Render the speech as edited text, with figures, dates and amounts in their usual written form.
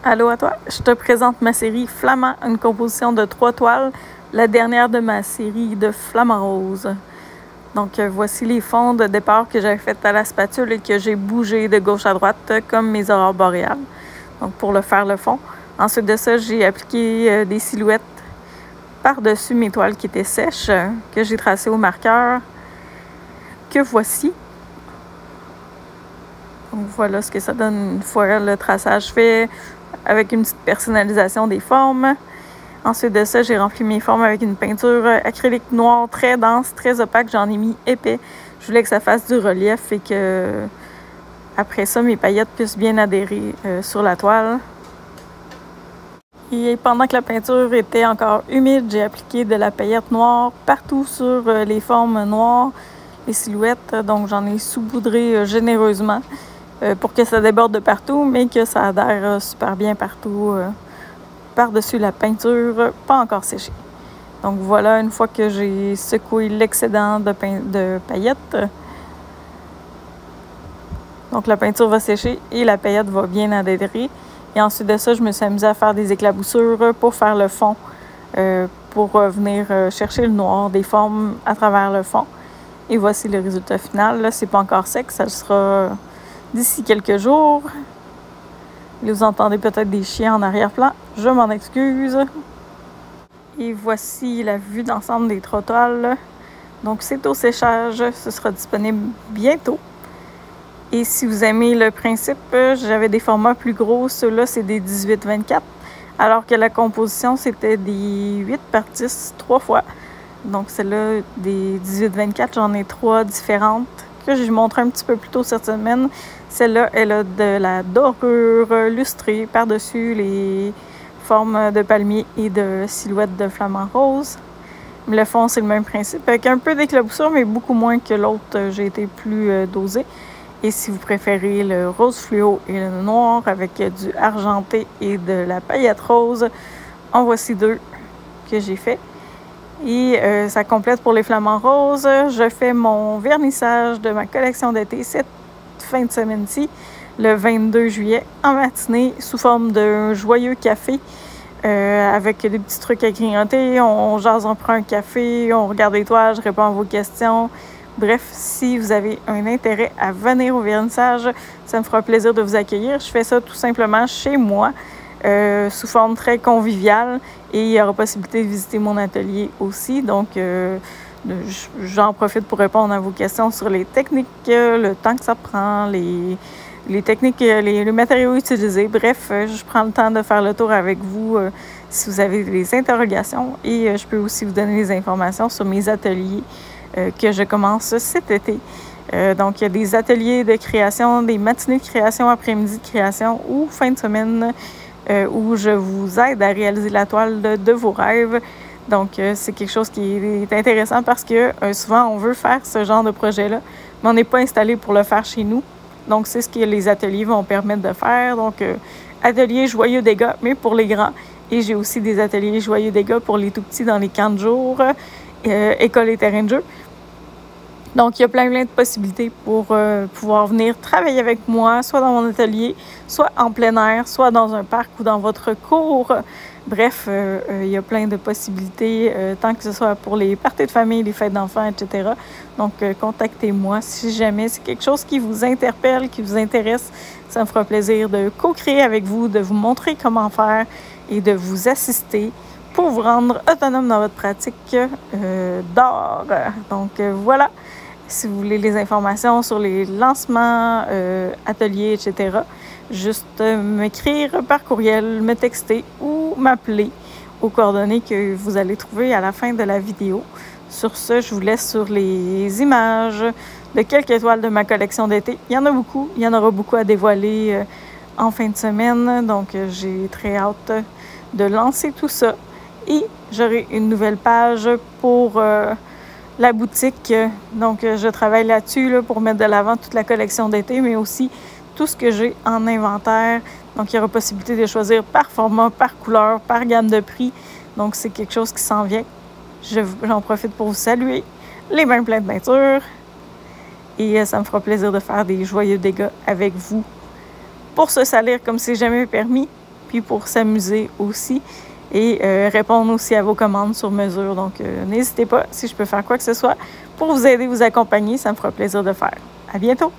Allô à toi, je te présente ma série Flamand, une composition de 3 toiles, la dernière de ma série de Flamand rose. Donc voici les fonds de départ que j'avais fait à la spatule et que j'ai bougé de gauche à droite comme mes aurores boréales. Donc pour le faire le fond. Ensuite de ça, j'ai appliqué des silhouettes par-dessus mes toiles qui étaient sèches, que j'ai tracées au marqueur, que voici. Donc voilà ce que ça donne une fois le traçage fait, avec une petite personnalisation des formes. Ensuite de ça, j'ai rempli mes formes avec une peinture acrylique noire très dense, très opaque. J'en ai mis épais. Je voulais que ça fasse du relief et que, après ça, mes paillettes puissent bien adhérer sur la toile. Et pendant que la peinture était encore humide, j'ai appliqué de la paillette noire partout sur les formes noires, les silhouettes. Donc j'en ai saupoudré généreusement pour que ça déborde de partout, mais que ça adhère super bien partout par-dessus la peinture, pas encore séchée. Donc voilà, une fois que j'ai secoué l'excédent de paillettes, donc la peinture va sécher et la paillette va bien adhérer. Et ensuite de ça, je me suis amusée à faire des éclaboussures pour faire le fond, pour venir chercher le noir des formes à travers le fond. Et voici le résultat final. Là, c'est pas encore sec, ça sera d'ici quelques jours. Vous entendez peut-être des chiens en arrière-plan, je m'en excuse. Et voici la vue d'ensemble des 3 toiles. Donc c'est au séchage, ce sera disponible bientôt. Et si vous aimez le principe, j'avais des formats plus gros, ceux-là c'est des 18-24, alors que la composition c'était des 8 par 10 3 fois. Donc celle-là, des 18-24, j'en ai 3 différentes que je montre un petit peu plus tôt cette semaine. Celle-là, elle a de la dorure lustrée par-dessus les formes de palmier et de silhouettes de flamant rose. Le fond, c'est le même principe, avec un peu d'éclaboussure, mais beaucoup moins que l'autre. J'ai été plus dosée. Et si vous préférez le rose fluo et le noir avec du argenté et de la paillette rose, en voici 2 que j'ai fait. Et ça complète pour les flamants roses. Je fais mon vernissage de ma collection d'été cette fin de semaine-ci, le 22 juillet, en matinée, sous forme d'un joyeux café, avec des petits trucs à grignoter. On jase, on prend un café, on regarde les toiles, je réponds à vos questions. Bref, si vous avez un intérêt à venir au vernissage, ça me fera plaisir de vous accueillir. Je fais ça tout simplement chez moi, sous forme très conviviale, et il y aura possibilité de visiter mon atelier aussi. Donc, j'en profite pour répondre à vos questions sur les techniques, le temps que ça prend, les techniques, les matériaux utilisés. Bref, je prends le temps de faire le tour avec vous si vous avez des interrogations, et je peux aussi vous donner des informations sur mes ateliers que je commence cet été. Donc, il y a des ateliers de création, des matinées de création, après-midi de création ou fin de semaine où je vous aide à réaliser la toile de vos rêves. Donc, c'est quelque chose qui est intéressant parce que souvent, on veut faire ce genre de projet-là, mais on n'est pas installé pour le faire chez nous. Donc, c'est ce que les ateliers vont permettre de faire. Donc, atelier joyeux dégâts, mais pour les grands. Et j'ai aussi des ateliers joyeux dégâts pour les tout-petits dans les camps de jour, école et terrain de jeu. Donc, il y a plein de possibilités pour pouvoir venir travailler avec moi, soit dans mon atelier, soit en plein air, soit dans un parc ou dans votre cour. Bref, il y a plein de possibilités, tant que ce soit pour les parties de famille, les fêtes d'enfants, etc. Donc, contactez-moi si jamais c'est quelque chose qui vous interpelle, qui vous intéresse. Ça me fera plaisir de co-créer avec vous, de vous montrer comment faire et de vous assister pour vous rendre autonome dans votre pratique d'art. Donc, voilà. Si vous voulez les informations sur les lancements, ateliers, etc., juste m'écrire par courriel, me texter ou m'appeler aux coordonnées que vous allez trouver à la fin de la vidéo. Sur ce, je vous laisse sur les images de quelques toiles de ma collection d'été. Il y en a beaucoup. Il y en aura beaucoup à dévoiler en fin de semaine. Donc, j'ai très hâte de lancer tout ça. Et j'aurai une nouvelle page pour la boutique. Donc, je travaille là-dessus pour mettre de l'avant toute la collection d'été, mais aussi tout ce que j'ai en inventaire. Donc, il y aura possibilité de choisir par format, par couleur, par gamme de prix. Donc, c'est quelque chose qui s'en vient. J'en profite pour vous saluer. Les mains pleines de peinture. Et ça me fera plaisir de faire des joyeux dégâts avec vous pour se salir comme c'est jamais permis. puis pour s'amuser aussi et répondre aussi à vos commandes sur mesure. Donc, n'hésitez pas, si je peux faire quoi que ce soit pour vous aider, vous accompagner, ça me fera plaisir de faire. À bientôt!